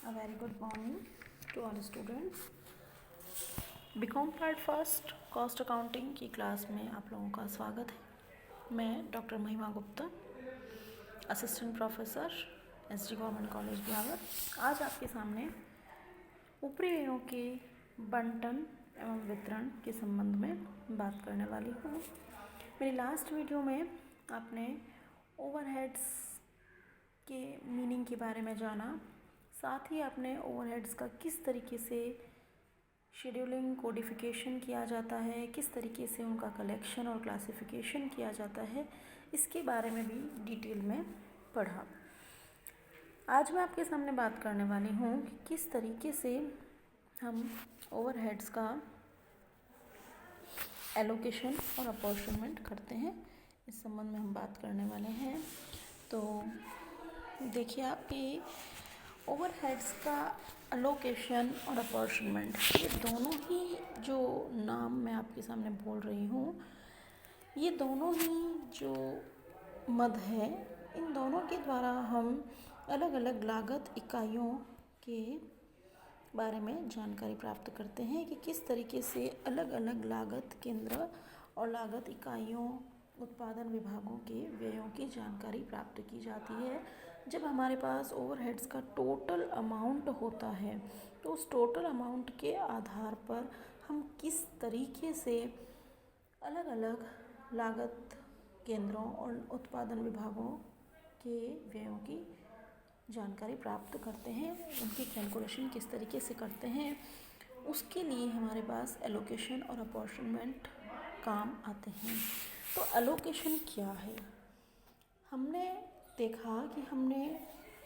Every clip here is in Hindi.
A very good morning to all students. BCom part first cost accounting की क्लास में आप लोगों का स्वागत है। मैं doctor Mahima Gupta, assistant professor SD government college Beawar, आज आपके सामने ऊपरी व्ययों के बंटन एवं वितरण के संबंध में बात करने वाली हूँ। मेरी लास्ट वीडियो में आपने ओवरहेड्स के मीनिंग के बारे में जाना, साथ ही आपने ओवरहेड्स का किस तरीके से शेड्यूलिंग कोडिफिकेशन किया जाता है, किस तरीके से उनका कलेक्शन और क्लासिफिकेशन किया जाता है, इसके बारे में भी डिटेल में पढ़ा। आज मैं आपके सामने बात करने वाली हूँ कि किस तरीके से हम ओवरहेड्स का एलोकेशन और अपॉर्चनमेंट करते हैं, इस संबंध में हम बात करने वाले हैं। तो देखिए आप कि ओवरहेड्स का अलोकेशन और अपॉर्चनमेंट, ये दोनों ही जो नाम मैं आपके सामने बोल रही हूँ, ये दोनों ही जो मद है, इन दोनों के द्वारा हम अलग अलग लागत इकाइयों के बारे में जानकारी प्राप्त करते हैं कि किस तरीके से अलग अलग लागत केंद्र और लागत इकाइयों उत्पादन विभागों के व्ययों की जानकारी प्राप्त की जाती है। जब हमारे पास ओवरहेड्स का टोटल अमाउंट होता है तो उस टोटल अमाउंट के आधार पर हम किस तरीके से अलग अलग लागत केंद्रों और उत्पादन विभागों के व्ययों की जानकारी प्राप्त करते हैं, उनकी कैलकुलेशन किस तरीके से करते हैं, उसके लिए हमारे पास एलोकेशन और अपॉर्चनमेंट काम आते हैं। तो एलोकेशन क्या है? हमने देखा कि हमने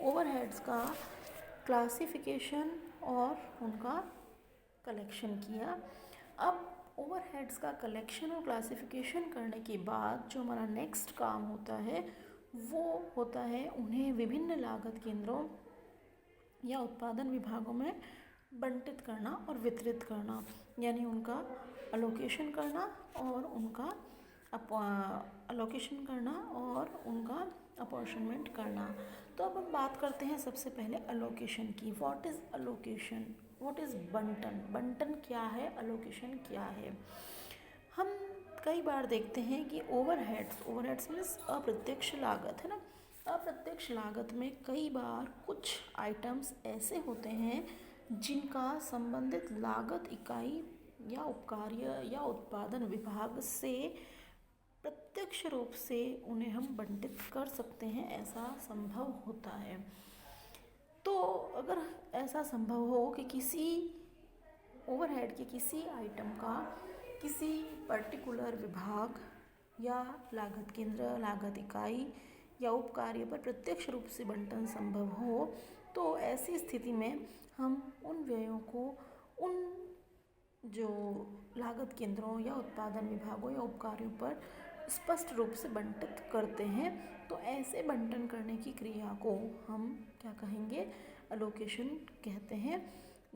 ओवरहेड्स का क्लासिफिकेशन और उनका कलेक्शन किया। अब ओवरहेड्स का कलेक्शन और क्लासिफिकेशन करने के बाद जो हमारा नेक्स्ट काम होता है वो होता है उन्हें विभिन्न लागत केंद्रों या उत्पादन विभागों में बंटित करना और वितरित करना, यानी उनका अलोकेशन करना और उनका अपॉर्चनमेंट करना। तो अब हम बात करते हैं सबसे पहले अलोकेशन की। What is allocation, what is बंटन, बंटन क्या है, अलोकेशन क्या है। हम कई बार देखते हैं कि ओवरहेड्स मीन्स अप्रत्यक्ष लागत है ना। अप्रत्यक्ष लागत में कई बार कुछ आइटम्स ऐसे होते हैं जिनका संबंधित लागत इकाई या उपकार्य या उत्पादन विभाग से प्रत्यक्ष रूप से उन्हें हम बंटित कर सकते हैं, ऐसा संभव होता है। तो अगर ऐसा संभव हो कि किसी ओवरहेड के किसी आइटम का किसी पर्टिकुलर विभाग या लागत केंद्र, लागत इकाई या उपकार्य पर प्रत्यक्ष रूप से बंटन संभव हो, तो ऐसी स्थिति में हम उन व्ययों को उन जो लागत केंद्रों या उत्पादन विभागों या उपकार्यों पर स्पष्ट रूप से बंटित करते हैं। तो ऐसे बंटन करने की क्रिया को हम क्या कहेंगे, अलोकेशन कहते हैं,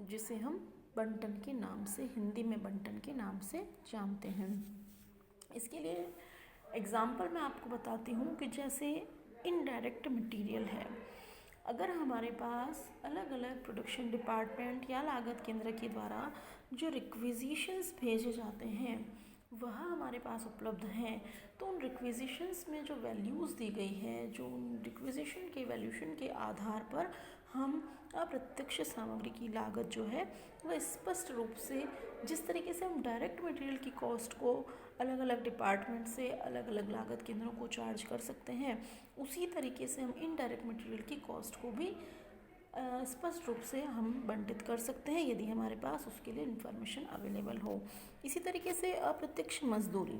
जिसे हम बंटन के नाम से, हिंदी में बंटन के नाम से जानते हैं। इसके लिए एग्जाम्पल मैं आपको बताती हूँ कि जैसे इनडायरेक्ट मटेरियल है। अगर हमारे पास अलग अलग प्रोडक्शन डिपार्टमेंट या लागत केंद्र के द्वारा जो रिक्विजिशंस भेजे जाते हैं वह हमारे पास उपलब्ध हैं, तो उन रिक्विजिशंस में जो वैल्यूज़ दी गई है, जो उन रिक्विजिशन के वैल्यूशन के आधार पर हम अप्रत्यक्ष सामग्री की लागत जो है वह स्पष्ट रूप से, जिस तरीके से हम डायरेक्ट मटेरियल की कॉस्ट को अलग अलग डिपार्टमेंट से अलग अलग लागत केंद्रों को चार्ज कर सकते हैं, उसी तरीके से हम इनडायरेक्ट मटेरियल की कॉस्ट को भी स्पष्ट रूप से हम बंटित कर सकते हैं यदि हमारे पास उसके लिए इन्फॉर्मेशन अवेलेबल हो। इसी तरीके से अप्रत्यक्ष मजदूरी,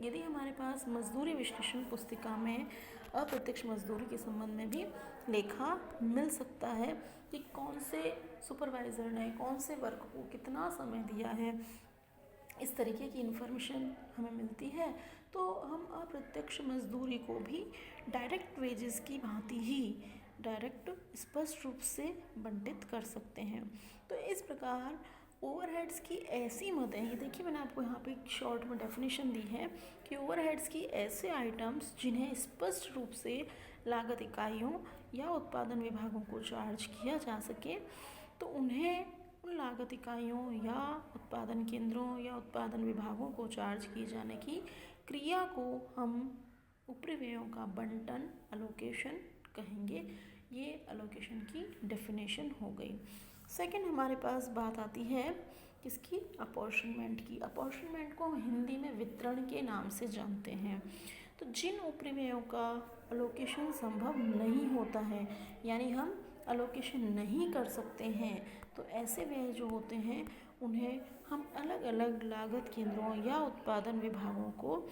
यदि हमारे पास मजदूरी विश्लेषण पुस्तिका में अप्रत्यक्ष मजदूरी के संबंध में भी लेखा मिल सकता है कि कौन से सुपरवाइज़र ने कौन से वर्क को कितना समय दिया है, इस तरीके की इन्फॉर्मेशन हमें मिलती है, तो हम अप्रत्यक्ष मजदूरी को भी डायरेक्ट वेजेस की भांति ही डायरेक्ट स्पष्ट रूप से बंटित कर सकते हैं। तो इस प्रकार ओवरहेड्स की ऐसी मदें, ये देखिए मैंने आपको यहाँ पे शॉर्ट में डेफिनेशन दी है कि ओवरहेड्स की ऐसे आइटम्स जिन्हें स्पष्ट रूप से लागत इकाइयों या उत्पादन विभागों को चार्ज किया जा सके तो उन्हें उन लागत इकाइयों या उत्पादन केंद्रों या उत्पादन विभागों को चार्ज किए जाने की क्रिया को हम ऊपरी व्ययों का बंटन एलोकेशन कहेंगे। ये एलोकेशन की डेफिनेशन हो गई। सेकंड हमारे पास बात आती है किसकी, अपॉर्शनमेंट की। अपॉर्शनमेंट को हम हिंदी में वितरण के नाम से जानते हैं। तो जिन ऊपरी व्ययों का एलोकेशन संभव नहीं होता है, यानी हम एलोकेशन नहीं कर सकते हैं, तो ऐसे व्यय जो होते हैं उन्हें हम अलग अलग लागत केंद्रों या उत्पादन विभागों को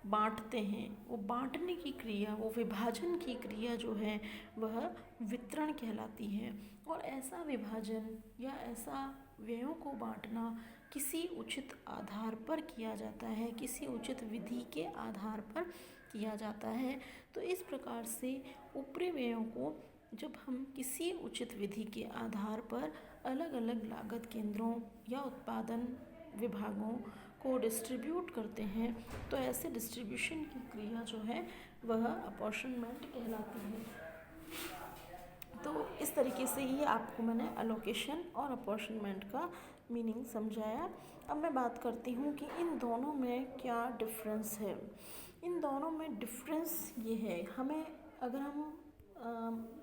बांटते हैं। वो बांटने की क्रिया, वो विभाजन की क्रिया जो है वह वितरण कहलाती है। और ऐसा विभाजन या ऐसा व्ययों को बांटना किसी उचित आधार पर किया जाता है, किसी उचित विधि के आधार पर किया जाता है। तो इस प्रकार से ऊपरी व्ययों को जब हम किसी उचित विधि के आधार पर अलग अलग लागत केंद्रों या उत्पादन विभागों को डिस्ट्रीब्यूट करते हैं तो ऐसे डिस्ट्रीब्यूशन की क्रिया जो है वह अपॉर्शनमेंट कहलाती है। तो इस तरीके से ही आपको मैंने एलोकेशन और अपॉर्शनमेंट का मीनिंग समझाया। अब मैं बात करती हूँ कि इन दोनों में क्या डिफरेंस है। इन दोनों में डिफरेंस ये है, हमें अगर हम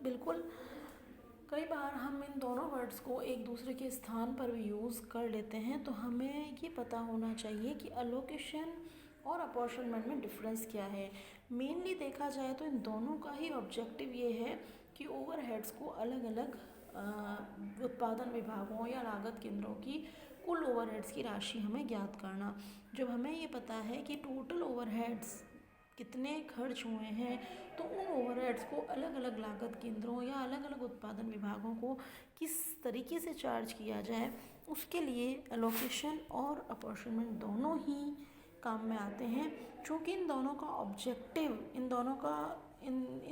बिल्कुल कई बार हम इन दोनों वर्ड्स को एक दूसरे के स्थान पर भी यूज़ कर लेते हैं, तो हमें ये पता होना चाहिए कि एलोकेशन और अपॉर्शनमेंट में डिफरेंस क्या है। मेनली देखा जाए तो इन दोनों का ही ऑब्जेक्टिव ये है कि ओवरहेड्स को अलग अलग उत्पादन विभागों या लागत केंद्रों की कुल ओवरहेड्स की राशि हमें ज्ञात करना। जब हमें ये पता है कि टोटल ओवरहेड्स कितने खर्च हुए हैं, तो उन ओवरहेड्स को अलग अलग लागत केंद्रों या अलग अलग उत्पादन विभागों को किस तरीके से चार्ज किया जाए, उसके लिए एलोकेशन और अपॉर्शनमेंट दोनों ही काम में आते हैं। चूँकि इन दोनों का ऑब्जेक्टिव, इन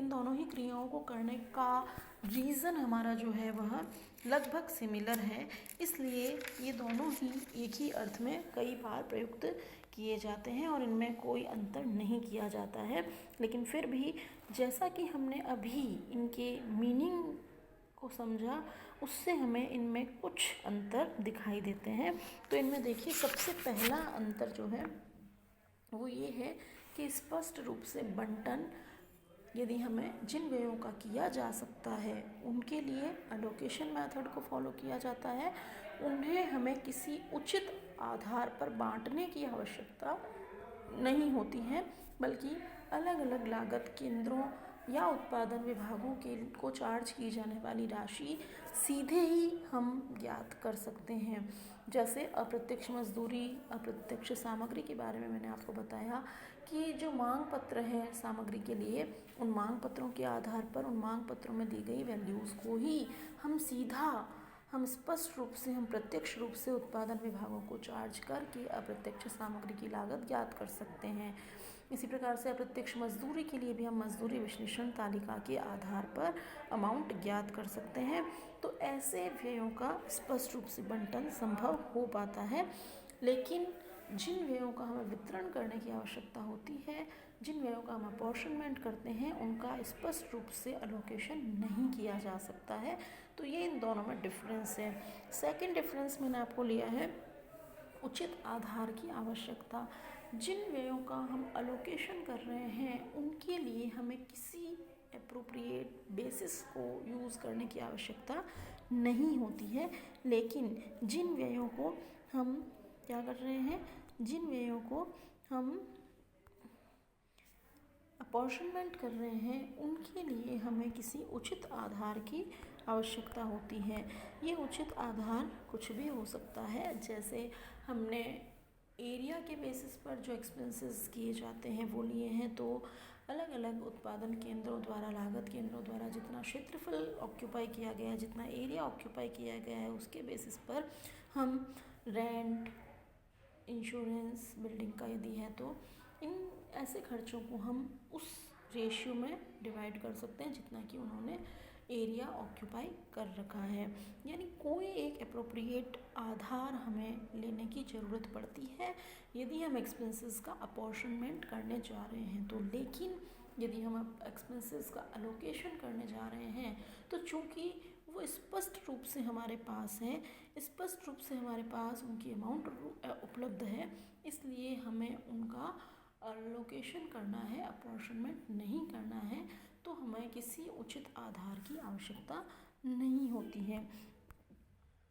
दोनों ही क्रियाओं को करने का रीज़न हमारा जो है वह लगभग सिमिलर है, इसलिए ये दोनों ही एक ही अर्थ में कई बार प्रयुक्त किए जाते हैं और इनमें कोई अंतर नहीं किया जाता है। लेकिन फिर भी जैसा कि हमने अभी इनके मीनिंग को समझा, उससे हमें इनमें कुछ अंतर दिखाई देते हैं। तो इनमें देखिए सबसे पहला अंतर जो है वो ये है कि स्पष्ट रूप से बंटन यदि हमें जिन व्ययों का किया जा सकता है उनके लिए एलोकेशन मेथड को फॉलो किया जाता है, उन्हें हमें किसी उचित आधार पर बांटने की आवश्यकता नहीं होती है, बल्कि अलग अलग लागत केंद्रों या उत्पादन विभागों को चार्ज की जाने वाली राशि सीधे ही हम ज्ञात कर सकते हैं। जैसे अप्रत्यक्ष मजदूरी, अप्रत्यक्ष सामग्री के बारे में मैंने आपको बताया कि जो मांग पत्र है सामग्री के लिए, उन मांग पत्रों के आधार पर उन मांग पत्रों में दी गई वैल्यूज़ को ही हम स्पष्ट रूप से, हम प्रत्यक्ष रूप से उत्पादन विभागों को चार्ज करके अप्रत्यक्ष सामग्री की लागत ज्ञात कर सकते हैं। इसी प्रकार से अप्रत्यक्ष मजदूरी के लिए भी हम मजदूरी विश्लेषण तालिका के आधार पर अमाउंट ज्ञात कर सकते हैं। तो ऐसे व्ययों का स्पष्ट रूप से बंटन संभव हो पाता है। लेकिन जिन व्ययों का हमें वितरण करने की आवश्यकता होती है, जिन व्ययों का हम अपॉर्शनमेंट करते हैं, उनका स्पष्ट रूप से एलोकेशन नहीं किया जा सकता है। तो ये इन दोनों में डिफरेंस है। सेकंड डिफरेंस मैंने आपको लिया है उचित आधार की आवश्यकता। जिन व्ययों का हम एलोकेशन कर रहे हैं उनके लिए हमें किसी एप्रोप्रिएट बेसिस को यूज़ करने की आवश्यकता नहीं होती है। लेकिन जिन व्ययों को हम क्या कर रहे हैं, जिन व्ययों को हम अपॉर्शनमेंट कर रहे हैं उनके लिए हमें किसी उचित आधार की आवश्यकता होती है। ये उचित आधार कुछ भी हो सकता है, जैसे हमने एरिया के बेसिस पर जो एक्सपेंसेस किए जाते हैं वो लिए हैं, तो अलग अलग उत्पादन केंद्रों द्वारा, लागत केंद्रों द्वारा जितना क्षेत्रफल ऑक्यूपाई किया गया है, जितना एरिया ऑक्यूपाई किया गया है, उसके बेसिस पर हम रेंट, इंश्योरेंस, बिल्डिंग का यदि है तो इन ऐसे खर्चों को हम उस रेशियो में डिवाइड कर सकते हैं जितना कि उन्होंने एरिया ऑक्यूपाई कर रखा है। यानी कोई एक एप्रोप्रिएट आधार हमें लेने की ज़रूरत पड़ती है यदि हम एक्सपेंसेस का अपॉर्शनमेंट करने जा रहे हैं तो। लेकिन यदि हम अब एक्सपेंसेस का अलोकेशन करने जा रहे हैं तो चूँकि वो स्पष्ट रूप से हमारे पास है, स्पष्ट रूप से हमारे पास उनकी अमाउंट उपलब्ध है, इसलिए हमें उनका अलोकेशन करना है, अपॉर्शनमेंट नहीं करना है, तो हमें किसी उचित आधार की आवश्यकता नहीं होती है।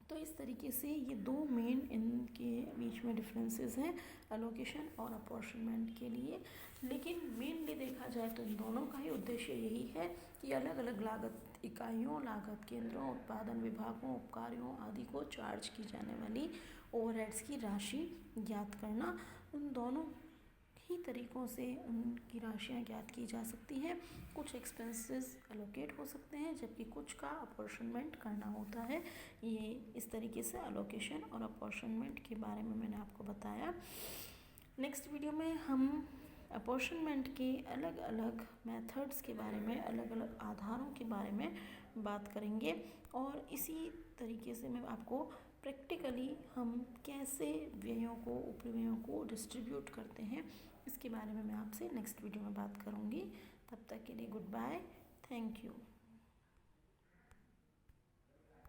तो इस तरीके से ये दो मेन इनके बीच में डिफरेंसेस हैं अलोकेशन और अपॉर्शनमेंट के लिए। लेकिन मेनली देखा जाए तो इन दोनों का ही उद्देश्य यही है कि अलग अलग लागत इकाइयों, लागत केंद्रों, उत्पादन विभागों, उपकार्यों आदि को चार्ज की जाने वाली ओवरहेड्स की राशि ज्ञात करना। उन दोनों ही तरीक़ों से उनकी राशियाँ ज्ञात की जा सकती हैं। कुछ एक्सपेंसेस अलोकेट हो सकते हैं जबकि कुछ का अपॉर्शनमेंट करना होता है। ये इस तरीके से अलोकेशन और अपॉर्शनमेंट के बारे में मैंने आपको बताया। नेक्स्ट वीडियो में हम अपॉर्शनमेंट के अलग अलग मेथड्स के बारे में, अलग अलग आधारों के बारे में बात करेंगे और इसी तरीके से मैं आपको प्रैक्टिकली हम कैसे व्ययों को, उपव्ययों को डिस्ट्रीब्यूट करते हैं, इसके बारे में मैं आपसे नेक्स्ट वीडियो में बात करूँगी। तब तक के लिए गुड बाय, थैंक यू।